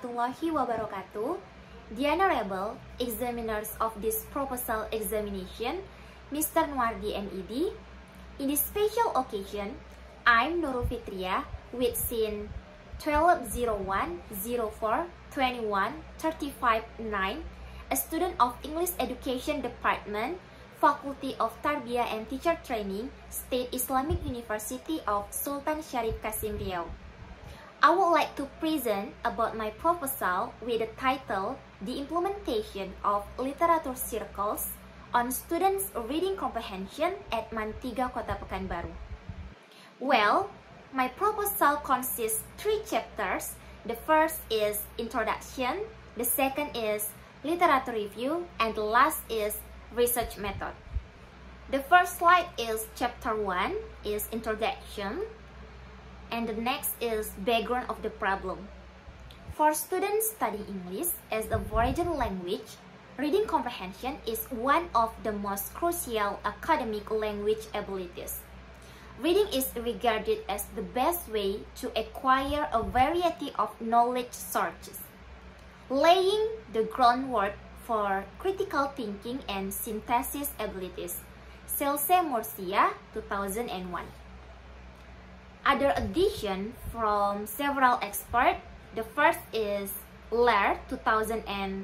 warahmatullahi wabarakatuh. The Honorable Examiners of this proposal examination, Mr. Nuardi MED. In this special occasion, I'm Nurul Fitria with scene 12/01/04/21/35/9, a student of English Education Department, Faculty of Tarbiyah and Teacher Training, State Islamic University of Sultan Syarif Kasim Riau. I would like to present about my proposal with the title, The Implementation of Literature Circles on Students' Reading Comprehension at Mantiga, Kota Pekanbaru. Well, my proposal consists 3 chapters. The first is Introduction, the second is Literature Review, and the last is Research Method. The first slide is Chapter 1, is Introduction, and the next is Background of the Problem. For students studying English as a foreign language, reading comprehension is one of the most crucial academic language abilities. Reading is regarded as the best way to acquire a variety of knowledge sources, laying the groundwork for critical thinking and synthesis abilities. Selse Murcia, 2001. Other addition from several experts. The first is Lair, 2013.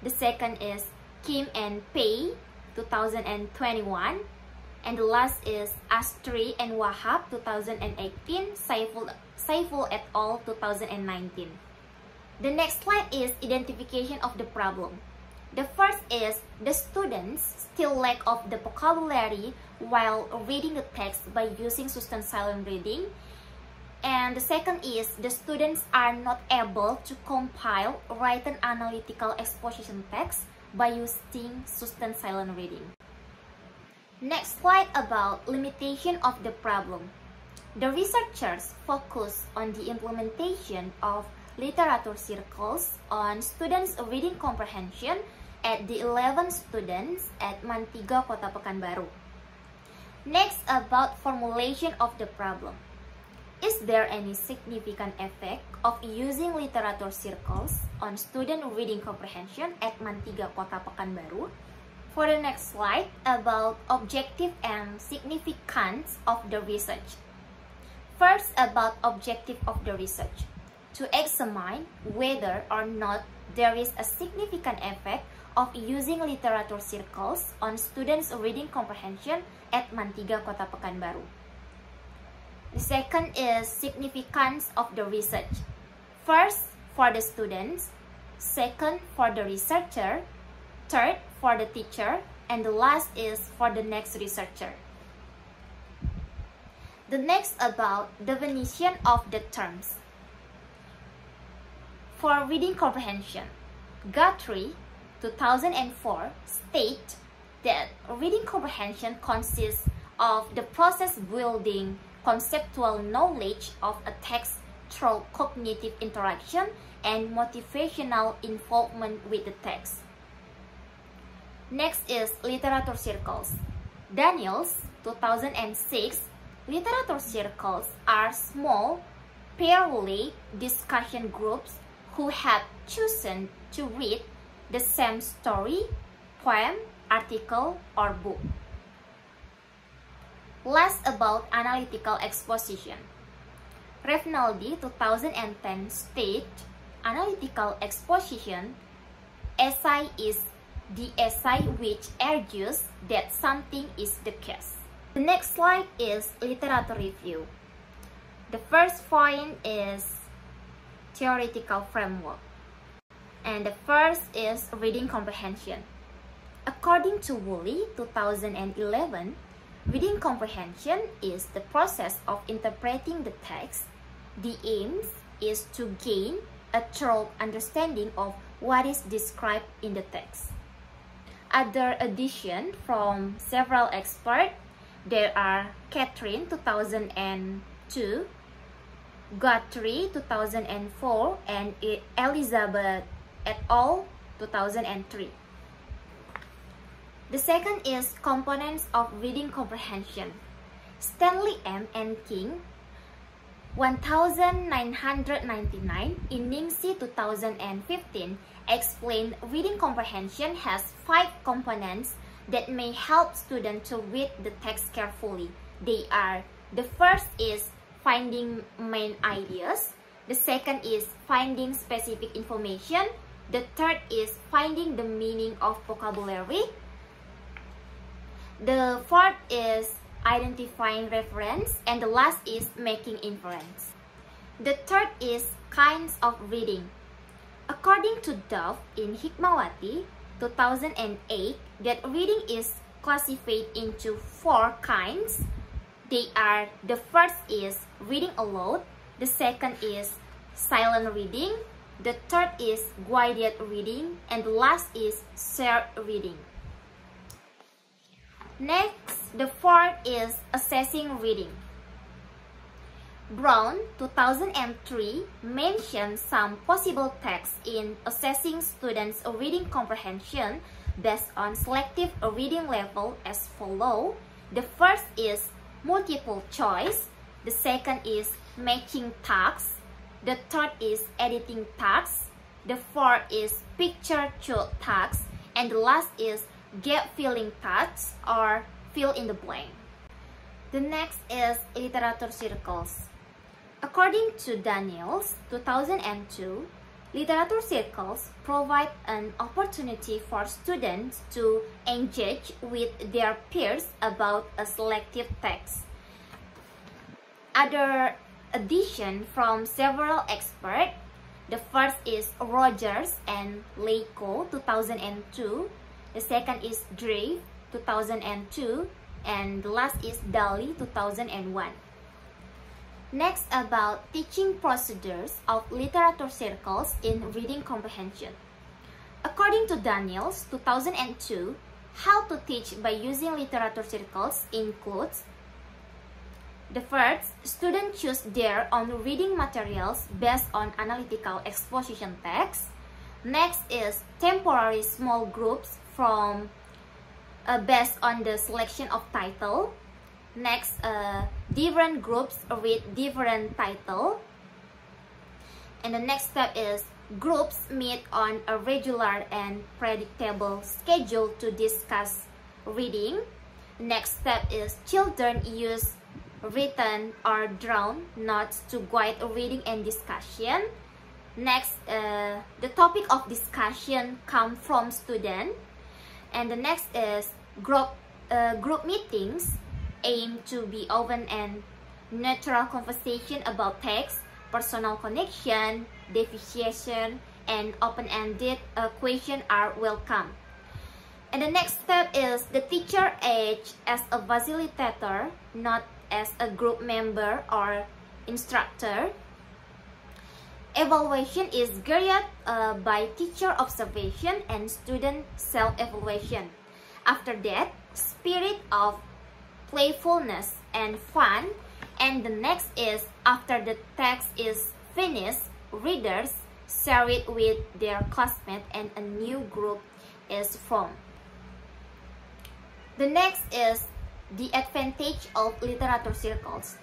The second is Kim and Pei, 2021. And the last is Astri and Wahab, 2018. Saiful et al., 2019. The next slide is identification of the problem. The first is the students still lack of the vocabulary while reading the text by using sustained silent reading. And the second is the students are not able to compile written analytical exposition text by using sustained silent reading. Next slide about limitation of the problem. The researchers focus on the implementation of literature circles on students' reading comprehension at the 11 students at Mantiga, Kota Pekanbaru. Next, about formulation of the problem. Is there any significant effect of using literature circles on student reading comprehension at Mantiga, Kota Pekanbaru? For the next slide, about objective and significance of the research. First, about objective of the research. To examine whether or not there is a significant effect of using literature circles on students' reading comprehension at Mantiga, Kota Pekanbaru. The second is significance of the research. First, for the students. Second, for the researcher. Third, for the teacher. And the last is for the next researcher. The next about definition of the terms. For reading comprehension, Guthrie, 2004, state that reading comprehension consists of the process building conceptual knowledge of a text through cognitive interaction and motivational involvement with the text. Next is literature circles. Daniels, 2006, literature circles are small, peer-led discussion groups who have chosen to read the same story, poem, article, or book. Last, about analytical exposition. Reynoldi, 2010, state analytical exposition essay is the essay which argues that something is the case. The next slide is literature review. The first point is theoretical framework. And the first is reading comprehension. According to Woolley, 2011, reading comprehension is the process of interpreting the text. The aim is to gain a thorough understanding of what is described in the text. Other additions from several experts, there are Catherine, 2002, Guthrie, 2004, and Elizabeth et al., 2003. The second is components of reading comprehension. Stanley M. and King 1999 in Ningxi 2015 explained reading comprehension has 5 components that may help students to read the text carefully. They are: the first is finding main ideas, the second is finding specific information, the third is finding the meaning of vocabulary, the fourth is identifying reference, and the last is making inference. The third is kinds of reading. According to Dove in Hikmawati 2008, that reading is classified into 4 kinds. They are: the first is reading aloud, the second is silent reading, the third is guided reading, and the last is shared reading. Next, the fourth is assessing reading. Brown 2003 mentioned some possible texts in assessing students' reading comprehension based on selective reading level as follows. The first is multiple choice, the second is matching tasks, the third is editing tasks, the fourth is picture choose tasks, and the last is gap filling tasks or fill in the blank. The next is literature circles. According to Daniels 2002, literature circles provide an opportunity for students to engage with their peers about a selective text. Other addition from several experts. The first is Rogers and Leiko 2002. The second is Drake 2002. And the last is Daly 2001. Next, about teaching procedures of literature circles in reading comprehension. According to Daniels 2002, how to teach by using literature circles includes: the first, students choose their own reading materials based on analytical exposition text. Next is temporary small groups from based on the selection of title. Next, different groups with different title. And the next step is groups meet on a regular and predictable schedule to discuss reading. Next step is children use written or drawn notes to guide reading and discussion. Next, the topic of discussion comes from student. And the next is group meetings aim to be open and natural conversation about text, personal connection, differentiation, and open-ended questions are welcome. And the next step is the teacher acts as a facilitator, not as a group member or instructor. Evaluation is guided by teacher observation and student self-evaluation. After that, spirit of playfulness and fun. And the next is, after the text is finished, readers share it with their classmates and a new group is formed. The next is the advantage of literature circles.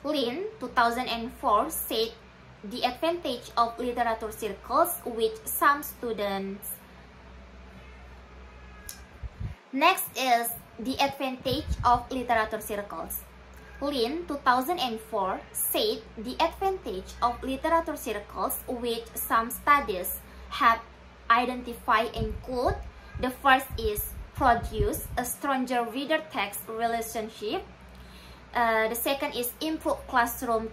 Lin 2004 said the advantage of literature circles with some students. Next is the advantage of literature circles. Lin 2004 said the advantage of literature circles with some studies have identified include: the first is produce a stronger reader-text relationship. The second is improve classroom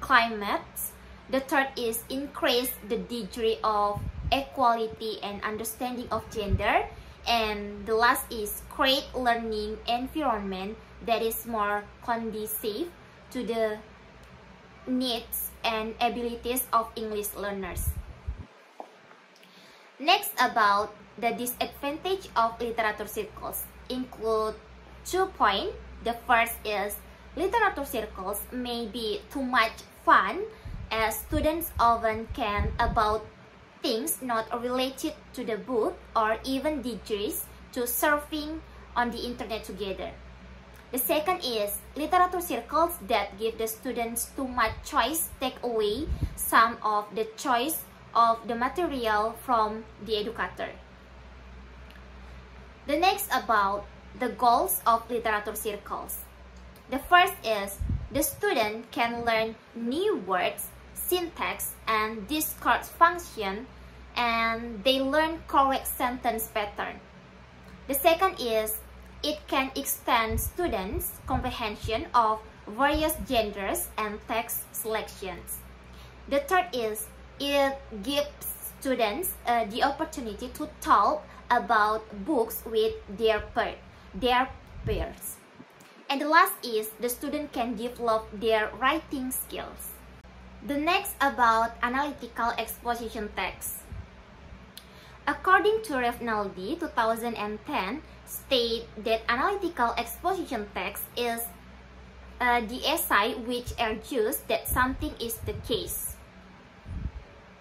climates. The third is increase the degree of equality and understanding of gender. And the last is create learning environment that is more conducive to the needs and abilities of English learners. Next, about the disadvantage of literature circles include 2 points. The first is literature circles may be too much fun, as students often can about things not related to the book or even degrees to surfing on the internet together. The second is literature circles that give the students too much choice, take away some of the choice of the material from the educator. The next about the goals of literature circles. The first is the student can learn new words, syntax, and discourse function, and they learn correct sentence pattern. The second is it can extend students' comprehension of various genders and text selections. The third is it gives students the opportunity to talk about books with their peers. And the last is the student can develop their writing skills. The next about analytical exposition text. According to Refnaldi 2010, state that analytical exposition text is the essay which argues that something is the case.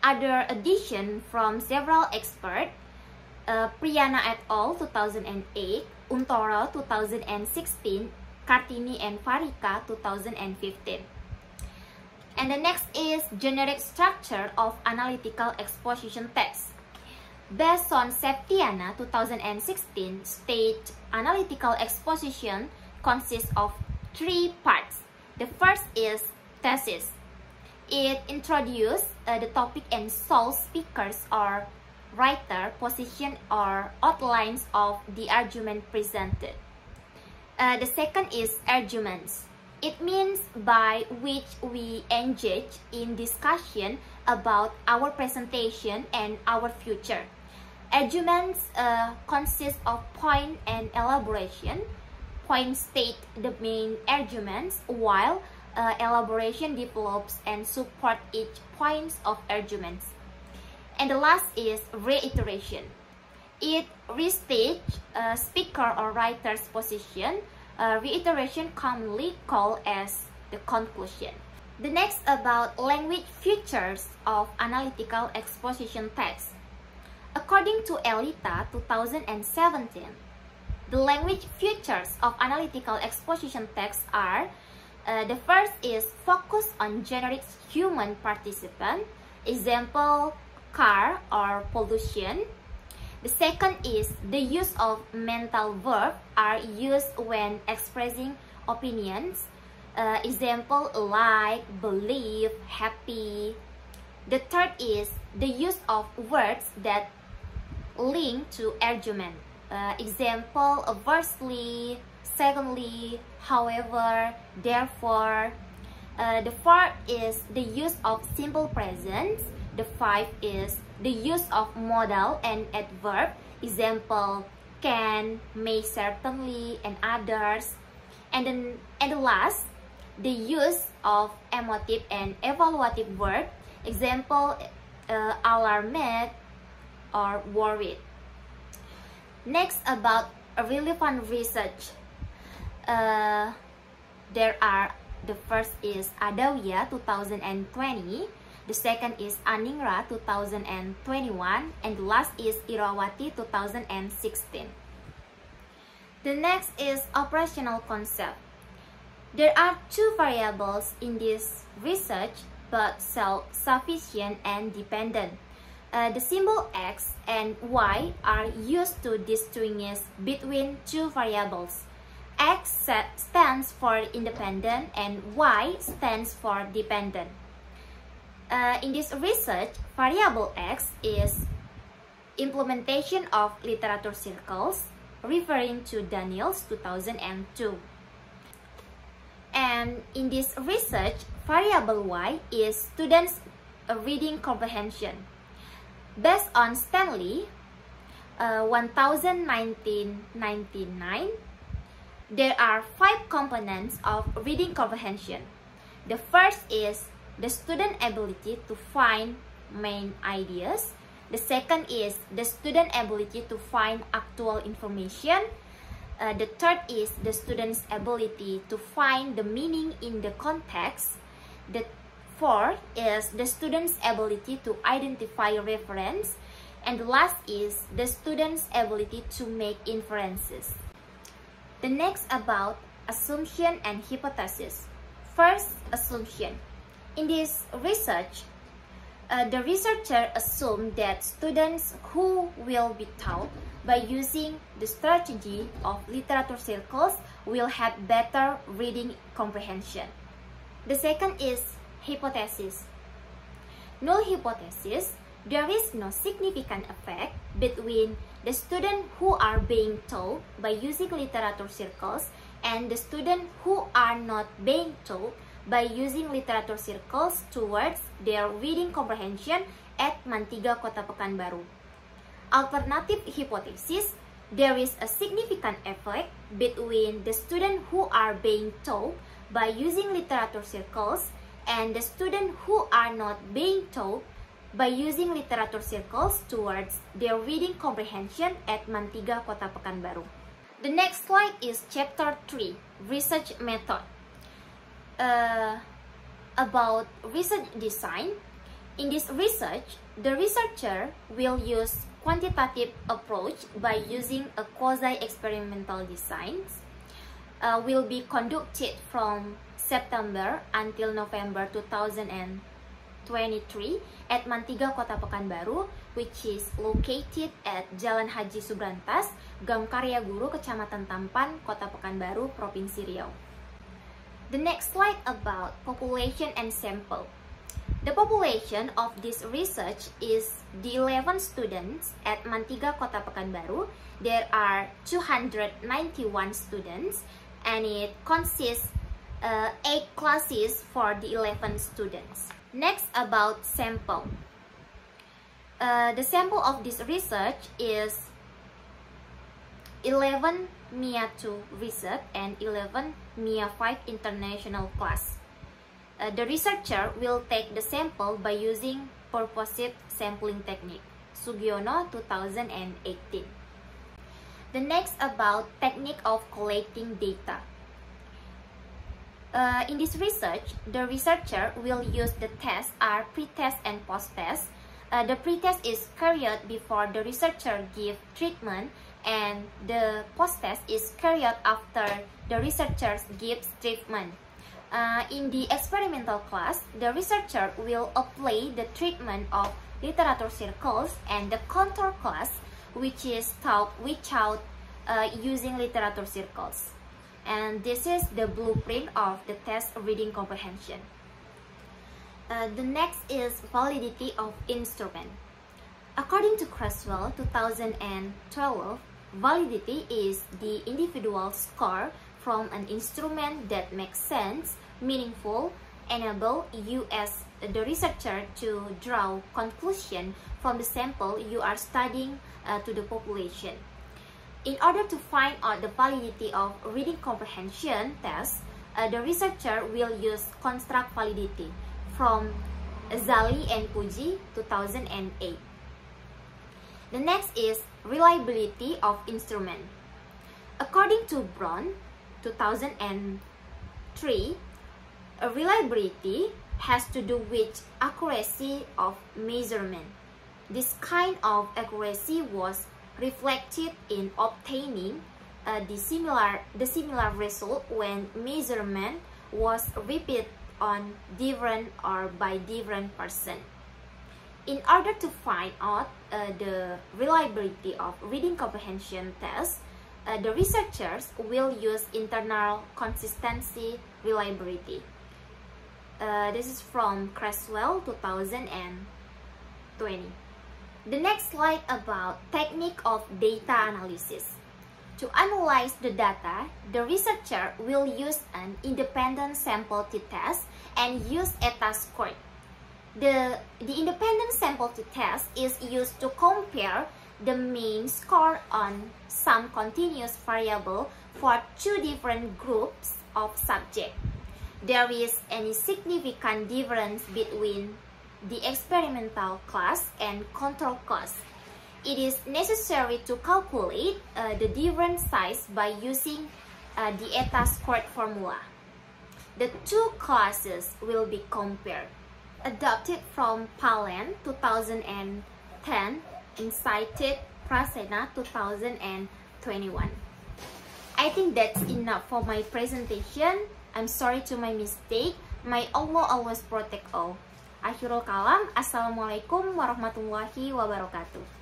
Other addition from several experts, Priyana et al. 2008, Untoro 2016, Kartini and Farika 2015. And the next is generic structure of analytical exposition text. Based on Septiana 2016, state analytical exposition consists of 3 parts. The first is thesis. It introduces the topic and shows speakers or writer position or outlines of the argument presented. The second is arguments. It means by which we engage in discussion about our presentation and our future. Arguments consist of point and elaboration. Point state the main arguments, while elaboration develops and support each point of arguments. And the last is reiteration. It restates speaker or writer's position. Reiteration commonly called as the conclusion. The next about language features of analytical exposition text. According to Elita 2017, the language features of analytical exposition text are the first is focus on generic human participant, example car or pollution. The second is the use of mental verbs are used when expressing opinions, example like, believe, happy. The third is the use of words that link to argument, example versely, secondly, however, therefore. The fourth is the use of simple presence. The fifth is the use of modal and adverb, example can, may, certainly, and others. And the last, the use of emotive and evaluative verb, example alarmed or worried. Next about relevant research. There are, the first is Adawiyah 2020, the second is Aningra 2021, and the last is Irawati 2016. The next is operational concept. There are 2 variables in this research, but self-sufficient and dependent. The symbol X and Y are used to distinguish between 2 variables. X stands for independent and Y stands for dependent. In this research, variable X is implementation of literature circles, referring to Daniels 2002. And in this research, variable Y is students' reading comprehension. Based on Stanley, 1999, there are 5 components of reading comprehension. The first is the student ability to find main ideas. The second is the student ability to find actual information. The third is the student's ability to find the meaning in the context. The fourth is the student's ability to identify reference. And the last is the student's ability to make inferences. The next about assumption and hypothesis. First, assumption. In this research, the researcher assumed that students who will be taught by using the strategy of literature circles will have better reading comprehension. The second is hypothesis. Null hypothesis, there is no significant effect between the students who are being taught by using literature circles and the students who are not being taught by using literature circles towards their reading comprehension at Mantiga, Kota Pekanbaru. Alternative hypothesis, there is a significant effect between the students who are being taught by using literature circles and the students who are not being taught by using literature circles towards their reading comprehension at Mantiga, Kota Pekanbaru. The next slide is chapter 3, research method. About research design. In this research, the researcher will use quantitative approach by using a quasi-experimental designs. Will be conducted from September until November 2023 at Mantiga, Kota Pekanbaru, which is located at Jalan Haji Subrantas, Gang Karya Guru, Kecamatan Tampan, Kota Pekanbaru, Provinsi Riau. The next slide about population and sample. The population of this research is the 11 students at Mantiga, Kota Pekanbaru. There are 291 students and it consists 8 classes for the 11 students. Next, about sample. The sample of this research is 11 MIA 2 research and 11 MIA 5 international class. The researcher will take the sample by using purposive sampling technique, Sugiono 2018. The next about technique of collecting data. In this research, the researcher will use the tests are pre-test and post-test. The pre-test is carried before the researcher gives treatment and the post-test is carried after the researcher gives treatment. In the experimental class, the researcher will apply the treatment of literature circles and the control class, which is taught without using literature circles. And this is the blueprint of the test reading comprehension. The next is validity of instrument. According to Creswell 2012, validity is the individual score from an instrument that makes sense, meaningful, enable you as the researcher to draw conclusion from the sample you are studying to the population. In order to find out the validity of reading comprehension tests, the researcher will use construct validity from Zali and Puji 2008. The next is reliability of instrument. According to Brown 2003, reliability has to do with accuracy of measurement. This kind of accuracy was reflected in obtaining the similar result when measurement was repeated on different or by different person. In order to find out the reliability of reading comprehension tests, the researchers will use internal consistency reliability. This is from Creswell 2020. The next slide about technique of data analysis. To analyze the data, the researcher will use an independent sample t-test and use ETA score. The independent sample t-test is used to compare the mean score on some continuous variable for two different groups of subjects. There is any significant difference between the experimental class and control class. It is necessary to calculate the different size by using the ETA squared formula. The two classes will be compared. Adopted from Palen 2010 and cited Prasena 2021. I think that's enough for my presentation. I'm sorry to my mistake. May Allah always protect all. Akhirul kalam. Assalamualaikum warahmatullahi wabarakatuh.